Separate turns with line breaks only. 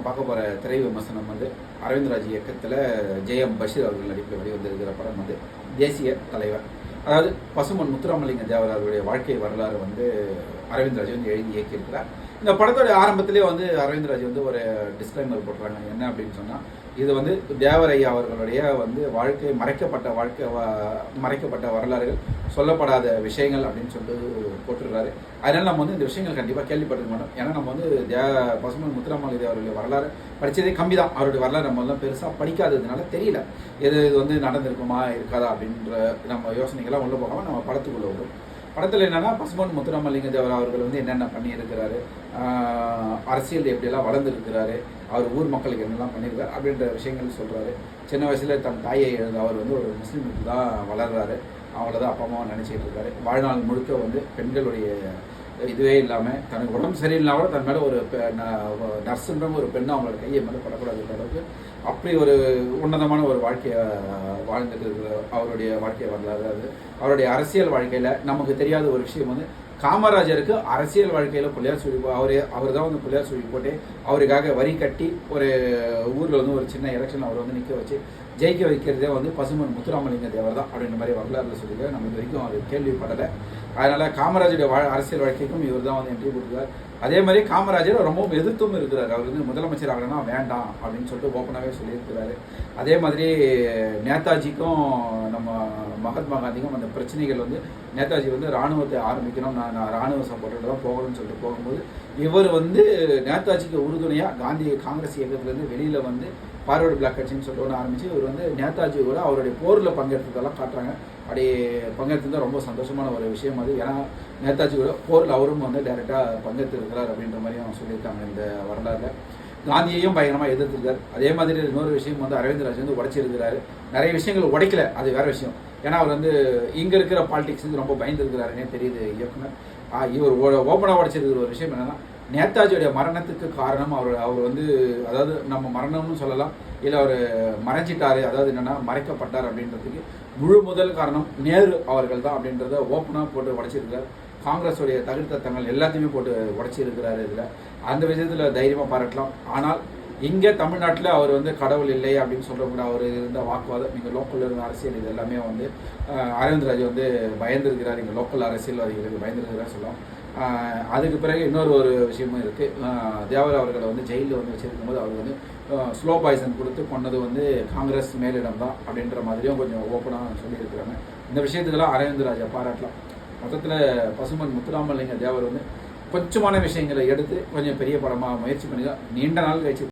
பார்க்க போகிற திரை விமர்சனம் வந்து அரவிந்த்ராஜ் இயக்கத்தில் ஜெயம் பஷீர் அவர்கள் நடிப்பில் வெளிவந்திருக்கிற படம் வந்து தேசிய தலைவர். அதாவது பசுமன் முத்துராமலிங்க தேவர் அவருடைய வாழ்க்கை வரலாறு வந்து அரவிந்த்ராஜ் வந்து எழுதி இயக்கியிருக்கிறார். இந்த படத்தோட ஆரம்பத்திலே வந்து அரவிந்த்ராஜ் வந்து ஒரு டிஸ்க்ளைமர் போடுறாங்க. என்ன அப்படின்னு சொன்னால், இது வந்து தேவரையா அவர்களுடைய வந்து மறைக்கப்பட்ட வரலாறுகள், சொல்லப்படாத விஷயங்கள் அப்படின்னு சொல்லிட்டு போட்டுருக்காரு. அதனால நம்ம வந்து இந்த விஷயங்கள் கண்டிப்பாக கேள்விப்பட்டிருக்க மாட்டோம். ஏன்னா நம்ம வந்து பசுமன் முத்துராமலிங்க அவருடைய வரலாறு படித்ததே கம்மி தான். அவருடைய வரலாறு நம்ம வந்து பெருசாக படிக்காததுனால தெரியல இது வந்து நடந்திருக்குமா இருக்காதா அப்படின்ற நம்ம யோசனைகள்லாம் உள்ள போகாமல் நம்ம படத்துக்குள்ள வரும். படத்தில் என்னென்னா, பசுமன் முத்துராமலிங்க தேவர் அவர்கள் வந்து என்னென்ன பண்ணியிருக்கிறாரு, அரசியல் எப்படியெல்லாம் வளர்ந்துருக்கிறாரு, அவர் ஊர் மக்களுக்கு என்னெல்லாம் பண்ணியிருக்காரு அப்படின்ற விஷயங்கள் சொல்கிறாரு. சின்ன வயசில் தன் தாயை எழுந்த அவர் வந்து ஒரு முஸ்லீமுக்கு தான் வளர்கிறாரு. அவங்கள தான் அப்பா அம்மாவை நினச்சிட்டு இருக்காரு. வாழ்நாள் முழுக்க வந்து பெண்களுடைய இதுவே இல்லாமல், தனக்கு உடம்பு சரியில்லைனா கூட தன் மேலே ஒரு நர்ஸுன்ற ஒரு பெண்ணை அவங்களோட கையை மேலே படக்கூடாது அளவுக்கு அப்படி ஒரு உன்னதமான ஒரு வாழ்க்கையை வாழ்ந்துட்டு இருக்கிற அவருடைய வாழ்க்கையை வரலாறு. அது அவருடைய அரசியல் வாழ்க்கையில் நமக்கு தெரியாத ஒரு விஷயம் வந்து, காமராஜருக்கு அரசியல் வாழ்க்கையில் பிள்ளையார் சொல்லி அவர் தான் வந்து பிள்ளையார் சொல்லி போட்டு அவருக்காக வரி கட்டி ஒரு ஊரில் வந்து ஒரு சின்ன எலெக்ஷன் அவர் வந்து நிற்க வச்சு ஜெயிக்க வைக்கிறதே வந்து பசுமன் முத்துராமலிங்க தேவர் தான் அப்படின்ற மாதிரி வரலாறுல சொல்லியிருக்காரு. நம்ம இது வரைக்கும் அது கேள்விப்படலை. அதனால் காமராஜருடைய அரசியல் வாழ்க்கைக்கும் இவர் தான் வந்து என்ட்ரி கொடுக்குறார். அதே மாதிரி காமராஜர் ரொம்பவும் எதிர்த்தும் இருக்கிறார். அவர் வந்து முதலமைச்சர் ஆகணும்னா வேண்டாம் அப்படின்னு சொல்லிட்டு ஓப்பனாகவே சொல்லியிருக்கிறாரு. அதே மாதிரி நேதாஜிக்கும் நம்ம மகாத்மா காந்திக்கும் அந்த பிரச்சனைகள் வந்து, நேதாஜி வந்து இராணுவத்தை ஆரம்பிக்கணும், நான் இராணுவ சப்போர்ட்டில் தான் போகணும்னு சொல்லிட்டு போகும்போது, இவர் வந்து நேதாஜிக்கு உறுதுணையாக காங்கிரஸ் இயக்கத்துலேருந்து வெளியில் வந்து ஃபார்வர்டு பிளாக் கட்சின்னு சொல்லிட்டு ஒன்று ஆரம்பித்து இவர் வந்து நேதாஜி கூட அவருடைய போரில் பங்கெடுத்ததெல்லாம் காட்டுறாங்க. அப்படி பங்கெடுத்தது ரொம்ப சந்தோஷமான ஒரு விஷயம் அது. ஏன்னா நேதாஜி கூட போரில் அவரும் வந்து டைரெக்டாக பங்கெடுத்து இருக்கிறார் அப்படின்ற மாதிரி அவங்க சொல்லியிருக்காங்க இந்த வரலாறுல. காந்தியையும் பயங்கரமாக எதிர்த்துருக்கார். அதே மாதிரி இன்னொரு விஷயம் வந்து அரவிந்த்ராஜ் வந்து உடைச்சிருக்கிறாரு. நிறைய விஷயங்கள் உடைக்கல, அது வேற விஷயம். ஏன்னா அவர் வந்து இங்கே இருக்கிற பாலிடிக்ஸுக்கு ரொம்ப பயந்துருக்கிறாருன்னே தெரியுது இயக்குனர். இவர் ஓப்பனாக உடைச்சிருக்கிற ஒரு விஷயம் என்னென்னா, நேதாஜியுடைய மரணத்துக்கு காரணம் அவர் வந்து, அதாவது நம்ம மரணம்னு சொல்லலாம், இல்லை அவர் மறைஞ்சிட்டாரு, அதாவது என்னென்னா மறைக்கப்பட்டார் அப்படின்றதுக்கு முழு முதல் காரணம் நேரு அவர்கள் தான் அப்படின்றத ஓப்பனாக போட்டு உடைச்சிருக்கிறார். காங்கிரஸுடைய தகுத்தங்கள் எல்லாத்தையுமே போட்டு உடைச்சிருக்கிறாரு. இதில் அந்த விஷயத்தில் தைரியமாக பாராட்டலாம். ஆனால் இங்கே தமிழ்நாட்டில் அவர் வந்து கடவுள் இல்லை அப்படின்னு சொல்கிறவங்க அவர் இருந்த வாக்குவாதம், இங்கே லோக்கலில் இருந்த அரசியல், இது எல்லாமே வந்து அரவிந்த்ராஜ் வந்து பயந்துருக்கிறார். இங்கே லோக்கல் அரசியல்வாதிகளுக்கு பயந்துருக்கிறார் சொல்லலாம். அதுக்கு பிறகு இன்னொரு ஒரு விஷயமும் இருக்குது. தேவர் அவர்களை வந்து ஜெயிலில் வந்து வச்சிருக்கும் போது அவர் வந்து ஸ்லோ பாய்சன் கொடுத்து கொண்டது வந்து காங்கிரஸ் மேலிடம் தான் அப்படின்ற மாதிரியும் கொஞ்சம் ஓப்பனாக சொல்லியிருக்கிறாங்க. இந்த விஷயத்துக்கெல்லாம் அரவிந்த்ராஜை பாராட்டலாம். மொத்தத்தில் பசுமன் முத்துராமலிங்க தேவர் வந்து கொஞ்சமான விஷயங்களை எடுத்து கொஞ்சம் பெரிய படமாக முயற்சி பண்ணி தான் நீண்ட நாள் கழிச்சு